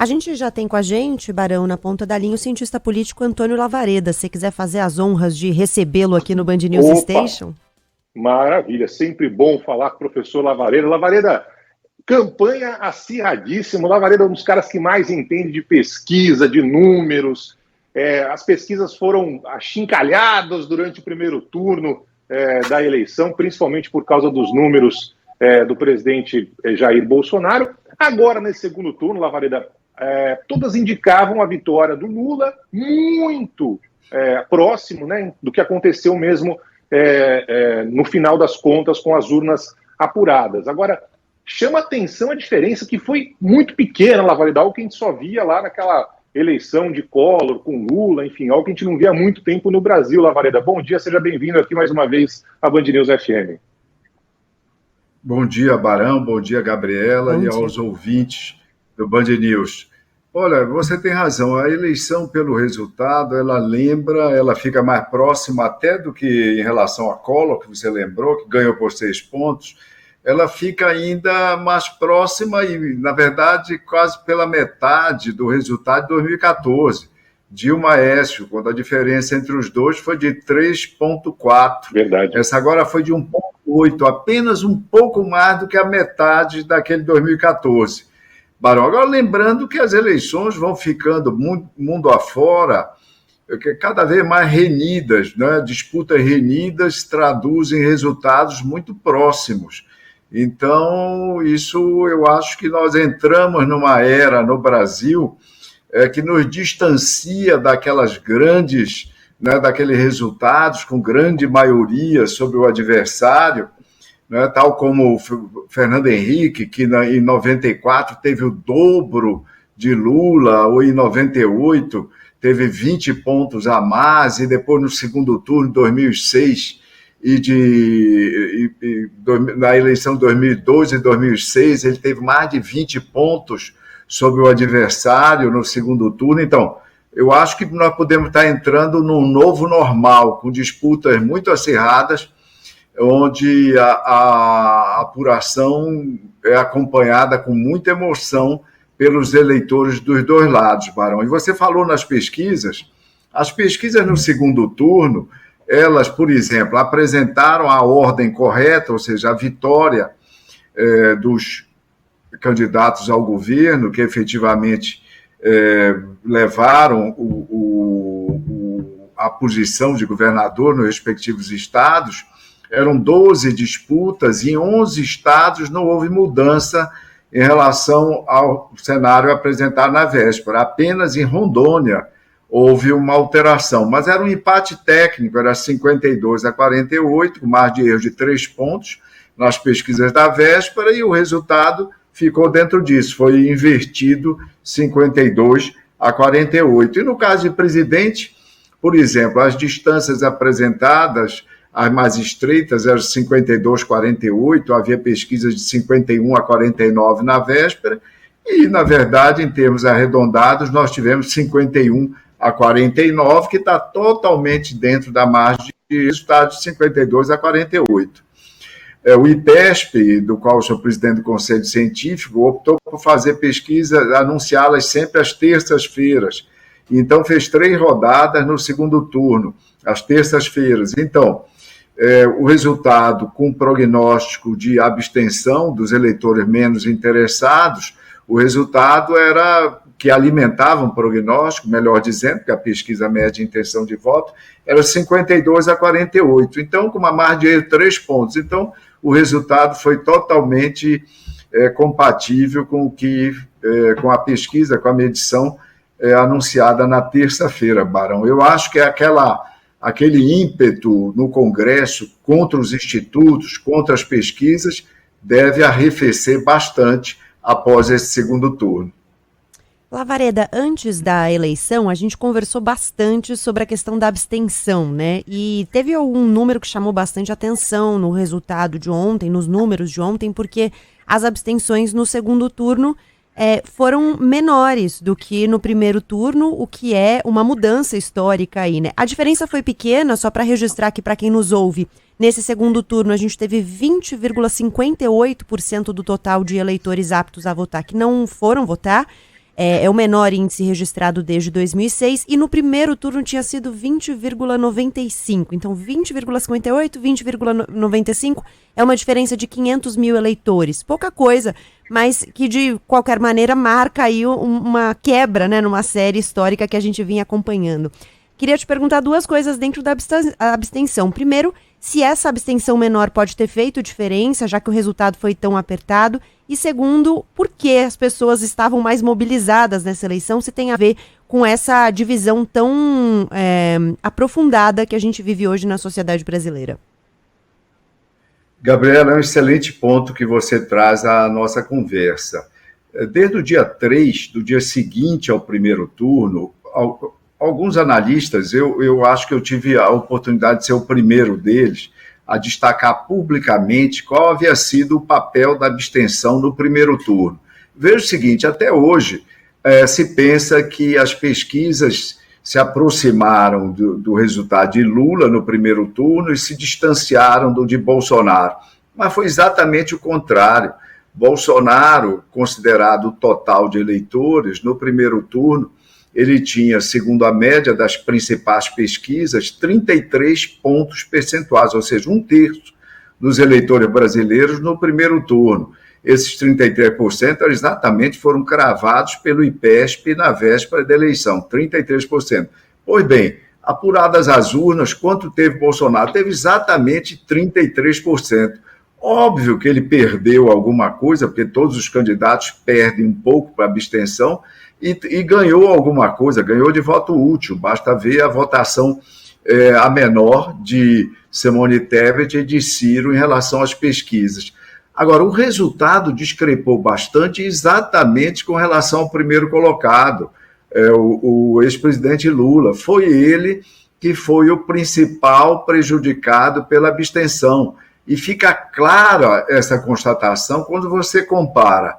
A gente já tem com a gente, Barão, na ponta da linha, o cientista político Antônio Lavareda. Se quiser fazer as honras de recebê-lo aqui no Band News Station. Maravilha, sempre bom falar com o professor Lavareda. Lavareda, campanha acirradíssima. O Lavareda é um dos caras que mais entende de pesquisa, de números. As pesquisas foram achincalhadas durante o primeiro turno da eleição, principalmente por causa dos números do presidente Jair Bolsonaro. Agora, nesse segundo turno, Lavareda, todas indicavam a vitória do Lula, muito próximo, né, do que aconteceu mesmo no final das contas com as urnas apuradas. Agora, chama atenção a diferença que foi muito pequena, Lavareda, algo que a gente só via lá naquela eleição de Collor com Lula, enfim, algo que a gente não via há muito tempo no Brasil, Lavareda. Bom dia, seja bem-vindo aqui mais uma vez à Band News FM. Bom dia, Barão, bom dia, Gabriela, e aos ouvintes do Band News. Olha, você tem razão, a eleição pelo resultado, ela fica mais próxima até do que em relação a Collor, que você lembrou, que ganhou por 6 pontos, ela fica ainda mais próxima e, na verdade, quase pela metade do resultado de 2014. Dilma Aécio, quando a diferença entre os dois foi de 3,4. Verdade. Essa agora foi de 1,8, apenas um pouco mais do que a metade daquele 2014. Barão, agora lembrando que as eleições vão ficando mundo afora, cada vez mais renidas, né? Disputas renidas traduzem resultados muito próximos. Então, isso eu acho que nós entramos numa era no Brasil que nos distancia daquelas grandes, né, daqueles resultados com grande maioria sobre o adversário, né, tal como o Fernando Henrique, que em 94 teve o dobro de Lula, ou em 98 teve 20 pontos a mais, e depois no segundo turno, 2006, na eleição de 2012 e 2006, ele teve mais de 20 pontos sobre o adversário no segundo turno. Então, eu acho que nós podemos estar entrando num novo normal, com disputas muito acirradas, onde a apuração é acompanhada com muita emoção pelos eleitores dos dois lados, Barão. E você falou nas pesquisas, as pesquisas no segundo turno, elas, por exemplo, apresentaram a ordem correta, ou seja, a vitória dos candidatos ao governo, que efetivamente levaram a posição de governador nos respectivos estados. Eram 12 disputas e em 11 estados não houve mudança em relação ao cenário apresentado na véspera. Apenas em Rondônia houve uma alteração, mas era um empate técnico, era 52-48, com margem de erro de 3 pontos nas pesquisas da véspera, e o resultado ficou dentro disso, foi invertido 52-48. E no caso de presidente, por exemplo, as distâncias apresentadas, as mais estreitas, eram 52-48, havia pesquisas de 51-49 na véspera, e, na verdade, em termos arredondados, nós tivemos 51-49, que está totalmente dentro da margem de resultado de 52-48. O IPESP, do qual eu sou presidente do Conselho Científico, optou por fazer pesquisas, anunciá-las sempre às terças-feiras. Então, fez 3 rodadas no segundo turno, às terças-feiras. Então, o resultado com prognóstico de abstenção dos eleitores menos interessados, o resultado era que alimentava um prognóstico, melhor dizendo, que a pesquisa mede intenção de voto, era 52-48. Então, com uma margem de 3 pontos. Então, o resultado foi totalmente compatível com com a pesquisa, com a medição anunciada na terça-feira, Barão. Eu acho que aquele ímpeto no Congresso contra os institutos, contra as pesquisas, deve arrefecer bastante após esse segundo turno. Lavareda, antes da eleição, a gente conversou bastante sobre a questão da abstenção, né? E teve algum número que chamou bastante atenção no resultado de ontem, nos números de ontem, porque as abstenções no segundo turno foram menores do que no primeiro turno, o que é uma mudança histórica aí, né? A diferença foi pequena, só para registrar aqui para quem nos ouve. Nesse segundo turno, a gente teve 20,58% do total de eleitores aptos a votar que não foram votar. É o menor índice registrado desde 2006 e no primeiro turno tinha sido 20,95. Então 20,58, 20,95 é uma diferença de 500 mil eleitores. Pouca coisa, mas que de qualquer maneira marca aí uma quebra, né, numa série histórica que a gente vinha acompanhando. Queria te perguntar duas coisas dentro da abstenção. Primeiro, se essa abstenção menor pode ter feito diferença, já que o resultado foi tão apertado. E segundo, por que as pessoas estavam mais mobilizadas nessa eleição, se tem a ver com essa divisão tão aprofundada que a gente vive hoje na sociedade brasileira. Gabriela, é um excelente ponto que você traz à nossa conversa. Desde o dia 3, do dia seguinte ao primeiro turno, alguns analistas, eu acho que eu tive a oportunidade de ser o primeiro deles, a destacar publicamente qual havia sido o papel da abstenção no primeiro turno. Veja o seguinte, até hoje se pensa que as pesquisas se aproximaram do resultado de Lula no primeiro turno e se distanciaram do de Bolsonaro. Mas foi exatamente o contrário. Bolsonaro, considerado o total de eleitores, no primeiro turno, ele tinha, segundo a média das principais pesquisas, 33 pontos percentuais, ou seja, 1/3 dos eleitores brasileiros no primeiro turno. Esses 33% exatamente foram cravados pelo IPESP na véspera da eleição, 33%. Pois bem, apuradas as urnas, quanto teve Bolsonaro? Teve exatamente 33%. Óbvio que ele perdeu alguma coisa, porque todos os candidatos perdem um pouco para a abstenção, e ganhou alguma coisa, ganhou de voto útil. Basta ver a votação a menor de Simone Tebet e de Ciro em relação às pesquisas. Agora, o resultado discrepou bastante exatamente com relação ao primeiro colocado, o ex-presidente Lula. Foi ele que foi o principal prejudicado pela abstenção. E fica clara essa constatação quando você compara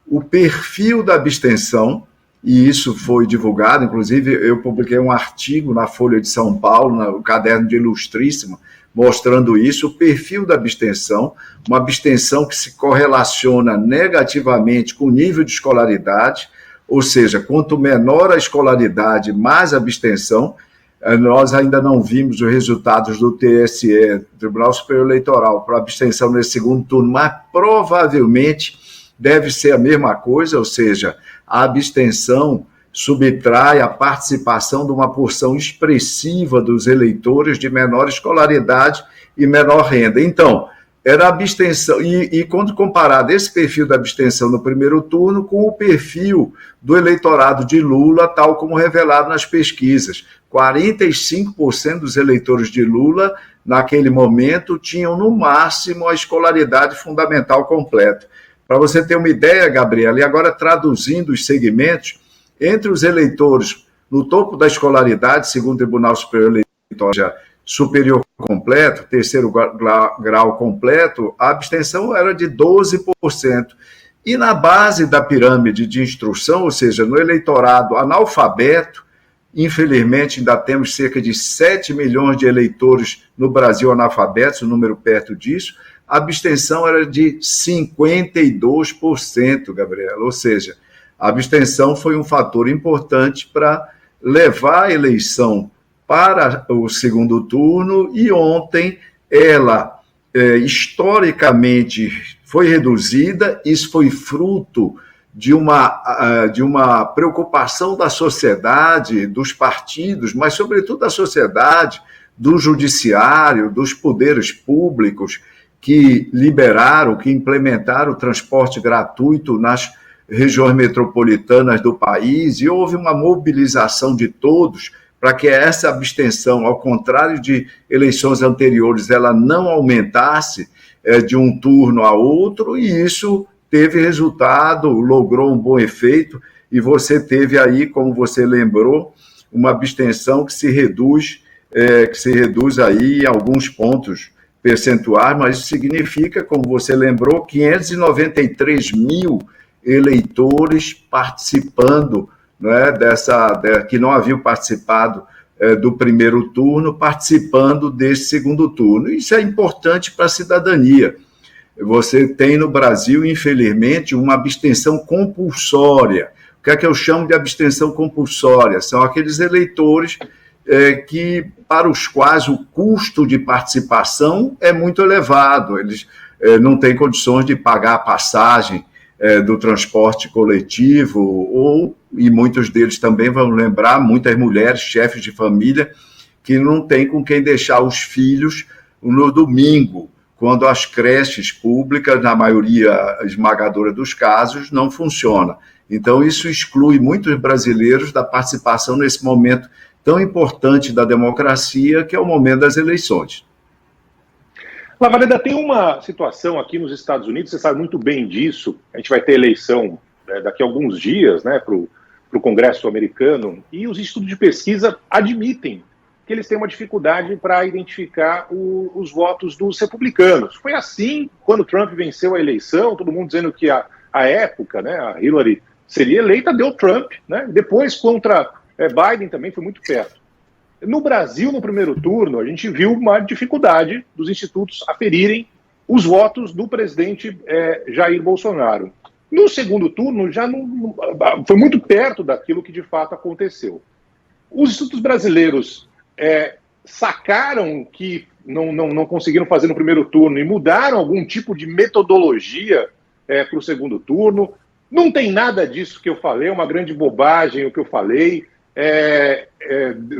o perfil da abstenção, e isso foi divulgado, inclusive eu publiquei um artigo na Folha de São Paulo, no caderno de Ilustríssima, mostrando isso, o perfil da abstenção, uma abstenção que se correlaciona negativamente com o nível de escolaridade, ou seja, quanto menor a escolaridade, mais a abstenção. Nós ainda não vimos os resultados do TSE, Tribunal Superior Eleitoral, para a abstenção nesse segundo turno, mas provavelmente deve ser a mesma coisa, ou seja, a abstenção subtrai a participação de uma porção expressiva dos eleitores de menor escolaridade e menor renda. Então, era a abstenção, e quando comparado esse perfil da abstenção no primeiro turno com o perfil do eleitorado de Lula, tal como revelado nas pesquisas, 45% dos eleitores de Lula, naquele momento, tinham no máximo a escolaridade fundamental completa. Para você ter uma ideia, Gabriela, e agora traduzindo os segmentos, entre os eleitores no topo da escolaridade, segundo o Tribunal Superior Eleitoral, superior completo, terceiro grau completo, a abstenção era de 12%. E na base da pirâmide de instrução, ou seja, no eleitorado analfabeto, infelizmente ainda temos cerca de 7 milhões de eleitores no Brasil analfabetos, um número perto disso, a abstenção era de 52%, Gabriela, ou seja, a abstenção foi um fator importante para levar a eleição para o segundo turno, e ontem ela, historicamente, foi reduzida. Isso foi fruto de uma preocupação da sociedade, dos partidos, mas, sobretudo, da sociedade, do judiciário, dos poderes públicos, que liberaram, que implementaram o transporte gratuito nas regiões metropolitanas do país, e houve uma mobilização de todos para que essa abstenção, ao contrário de eleições anteriores, ela não aumentasse de um turno a outro, e isso teve resultado, logrou um bom efeito, e você teve aí, como você lembrou, uma abstenção que se reduz aí em alguns pontos percentuais, mas isso significa, como você lembrou, 593 mil eleitores participando, né, que não haviam participado do primeiro turno, participando desse segundo turno. Isso é importante para a cidadania. Você tem no Brasil, infelizmente, uma abstenção compulsória, O que é que eu chamo de abstenção compulsória? São aqueles eleitores para os quais o custo de participação é muito elevado, eles não têm condições de pagar a passagem do transporte coletivo, e muitos deles também vão lembrar, muitas mulheres, chefes de família, que não têm com quem deixar os filhos no domingo, quando as creches públicas, na maioria esmagadora dos casos, não funcionam. Então, isso exclui muitos brasileiros da participação nesse momento tão importante da democracia, que é o momento das eleições. Lavareda, tem uma situação aqui nos Estados Unidos, você sabe muito bem disso, a gente vai ter eleição daqui a alguns dias, né, para o Congresso americano, e os institutos de pesquisa admitem que eles têm uma dificuldade para identificar os votos dos republicanos. Foi assim quando Trump venceu a eleição, todo mundo dizendo que a época, né, a Hillary seria eleita, deu Trump, né? Depois contra Biden também foi muito perto. No Brasil, no primeiro turno, a gente viu uma dificuldade dos institutos aferirem os votos do presidente Jair Bolsonaro. No segundo turno, já não foi muito perto daquilo que de fato aconteceu. Os institutos brasileiros sacaram que não conseguiram fazer no primeiro turno e mudaram algum tipo de metodologia para o segundo turno. Não tem nada disso que eu falei, é uma grande bobagem o que eu falei.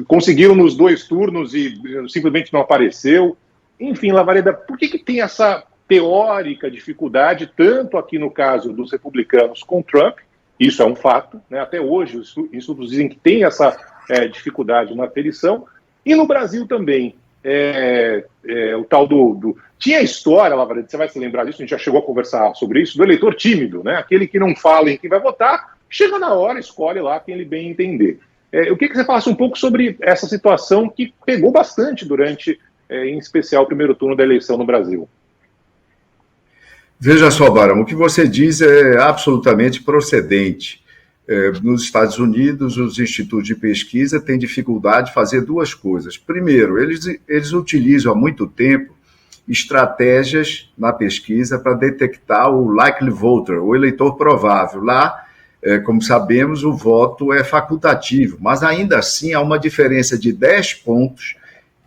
Conseguiram nos dois turnos e simplesmente não apareceu. Enfim, Lavareda, por que tem essa teórica dificuldade, tanto aqui no caso dos republicanos com Trump, isso é um fato, né? Até hoje os estudos dizem que tem essa dificuldade na aferição, e no Brasil também, o tal Tinha a história, Lavareda, você vai se lembrar disso, a gente já chegou a conversar sobre isso, do eleitor tímido, né? Aquele que não fala em quem vai votar, chega na hora, escolhe lá quem ele bem entender. Eu queria que você falasse um pouco sobre essa situação que pegou bastante durante, em especial, o primeiro turno da eleição no Brasil. Veja só, Barão, o que você diz é absolutamente procedente. Nos Estados Unidos, os institutos de pesquisa têm dificuldade de fazer duas coisas. Primeiro, eles utilizam há muito tempo estratégias na pesquisa para detectar o likely voter, o eleitor provável. Lá, como sabemos, o voto é facultativo, mas ainda assim há uma diferença de 10 pontos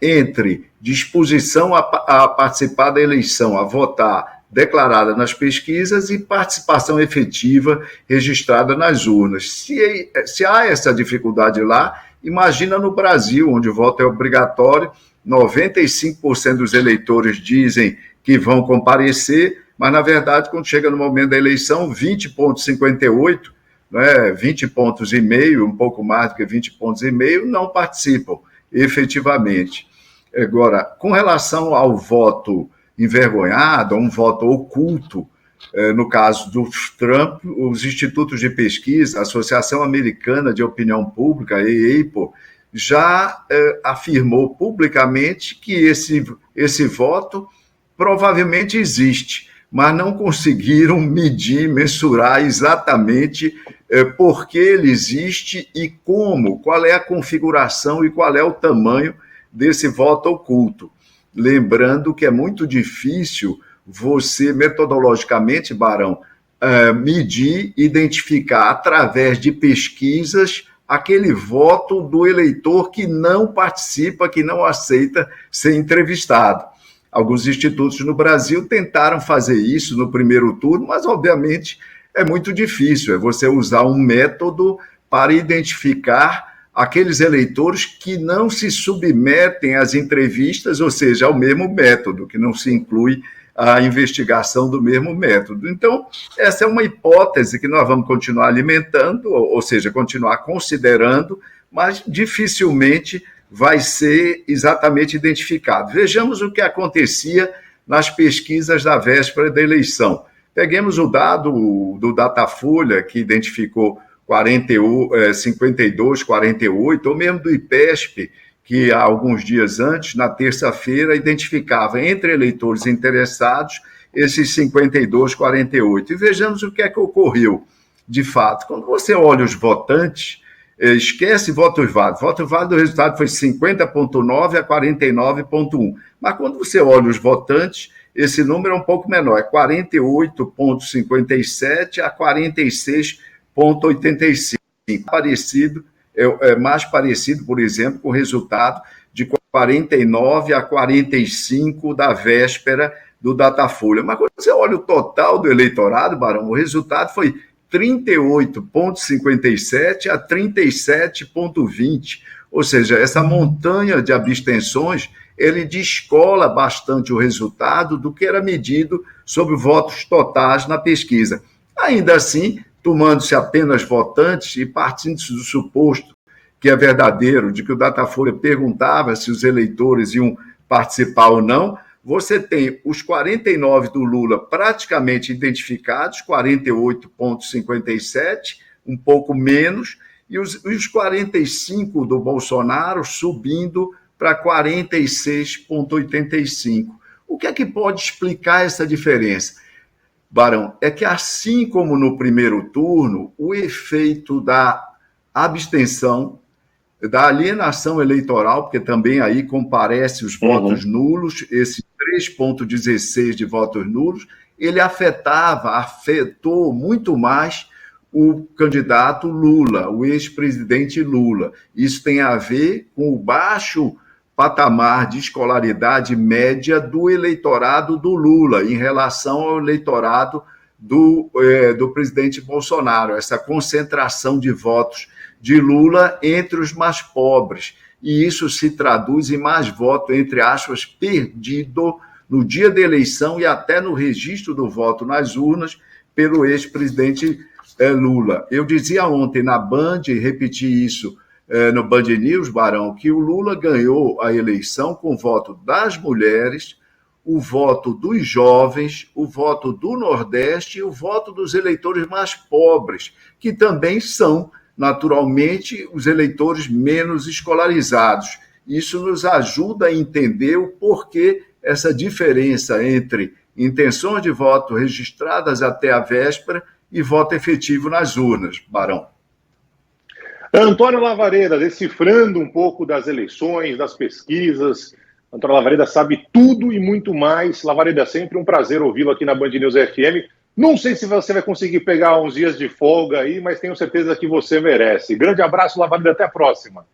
entre disposição a participar da eleição, a votar declarada nas pesquisas e participação efetiva registrada nas urnas. Se há essa dificuldade lá, imagina no Brasil, onde o voto é obrigatório, 95% dos eleitores dizem que vão comparecer, mas, na verdade, quando chega no momento da eleição, 20,58%, né, 20 pontos e meio, um pouco mais do que 20 pontos e meio, não participam efetivamente. Agora, com relação ao voto envergonhado, um voto oculto, no caso do Trump, os institutos de pesquisa, a Associação Americana de Opinião Pública, AAPO, já afirmou publicamente que esse voto provavelmente existe, mas não conseguiram medir, mensurar exatamente por que ele existe e como, qual é a configuração e qual é o tamanho desse voto oculto. Lembrando que é muito difícil você, metodologicamente, Barão, medir, identificar através de pesquisas aquele voto do eleitor que não participa, que não aceita ser entrevistado. Alguns institutos no Brasil tentaram fazer isso no primeiro turno, mas, obviamente, é muito difícil. É você usar um método para identificar aqueles eleitores que não se submetem às entrevistas, ou seja, ao mesmo método, que não se inclui a investigação do mesmo método. Então, essa é uma hipótese que nós vamos continuar alimentando, ou seja, continuar considerando, mas dificilmente vai ser exatamente identificado. Vejamos o que acontecia nas pesquisas da véspera da eleição. Peguemos o dado do Datafolha, que identificou 52, 48, ou mesmo do IPESP, que há alguns dias antes, na terça-feira, identificava entre eleitores interessados esses 52, 48. E vejamos o que é que ocorreu, de fato. Quando você olha os votantes, esquece votos válidos. Voto válido, o resultado foi 50,9 a 49,1. Mas quando você olha os votantes, esse número é um pouco menor, é 48,57 a 46,1. 86,85. Mais parecido, por exemplo, com o resultado de 49 a 45 da véspera do Datafolha. Mas quando você olha o total do eleitorado, Barão, o resultado foi 38,57 a 37,20. Ou seja, essa montanha de abstenções, ele descola bastante o resultado do que era medido sobre votos totais na pesquisa. Ainda assim, tomando-se apenas votantes e partindo-se do suposto que é verdadeiro, de que o Datafolha perguntava se os eleitores iam participar ou não, você tem os 49 do Lula praticamente identificados, 48,57, um pouco menos, e os 45 do Bolsonaro subindo para 46,85. O que é que pode explicar essa diferença, Barão? É que, assim como no primeiro turno, o efeito da abstenção, da alienação eleitoral, porque também aí comparece os votos nulos, esses 3,16 de votos nulos, ele afetou muito mais o candidato Lula, o ex-presidente Lula. Isso tem a ver com o baixo patamar de escolaridade média do eleitorado do Lula em relação ao eleitorado do presidente Bolsonaro, essa concentração de votos de Lula entre os mais pobres. E isso se traduz em mais voto, entre aspas, perdido no dia da eleição e até no registro do voto nas urnas pelo ex-presidente Lula. Eu dizia ontem na Band, e repeti isso no Band News, Barão, que o Lula ganhou a eleição com o voto das mulheres, o voto dos jovens, o voto do Nordeste e o voto dos eleitores mais pobres, que também são, naturalmente, os eleitores menos escolarizados. Isso nos ajuda a entender o porquê essa diferença entre intenções de voto registradas até a véspera e voto efetivo nas urnas, Barão. Antônio Lavareda, decifrando um pouco das eleições, das pesquisas. Antônio Lavareda sabe tudo e muito mais. Lavareda, é sempre um prazer ouvi-lo aqui na Band News FM. Não sei se você vai conseguir pegar uns dias de folga aí, mas tenho certeza que você merece. Grande abraço, Lavareda, até a próxima.